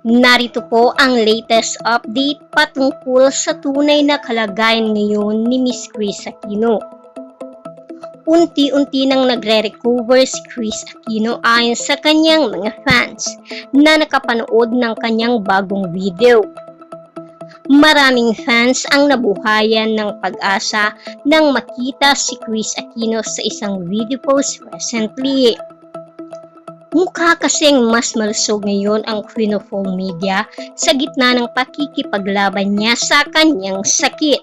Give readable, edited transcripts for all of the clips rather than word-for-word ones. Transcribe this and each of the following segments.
Narito po ang latest update patungkol sa tunay na kalagayan ngayon ni Miss Kris Aquino. Unti-unti nang nagre-recover si Kris Aquino ayon sa kanyang mga fans na nakapanood ng kanyang bagong video. Maraming fans ang nabuhayan ng pag-asa nang makita si Kris Aquino sa isang video post recently. Mukha kasing mas malusog ngayon ang Queen of all Media sa gitna ng pakikipaglaban niya sa kanyang sakit.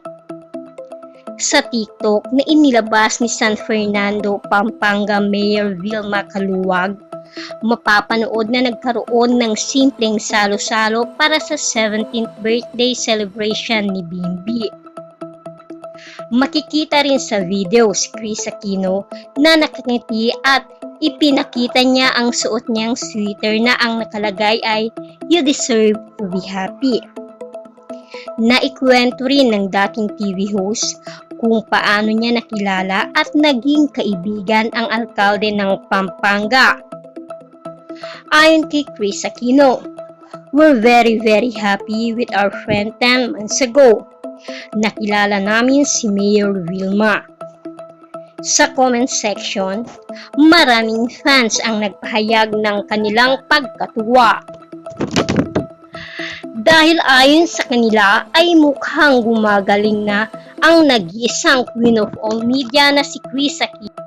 Sa TikTok na inilabas ni San Fernando, Pampanga Mayor Vilma Caluwag, mapapanood na nagkaroon ng simpleng salo-salo para sa 17th birthday celebration ni Bimbi. Makikita rin sa video si Kris Aquino na nakangiti at ipinakita niya ang suot niyang sweater na ang nakalagay ay "You deserve to be happy". Naikwento rin ng dating TV host kung paano niya nakilala at naging kaibigan ang alkalde ng Pampanga. Ayon kay Kris Aquino, "We're very happy with our friend 10 months ago. Nakilala namin si Mayor Vilma." Sa comment section, maraming fans ang nagpahayag ng kanilang pagkatuwa. Dahil ayon sa kanila ay mukhang gumagaling na ang nag-iisang Queen of all Media na si Kris Aquino.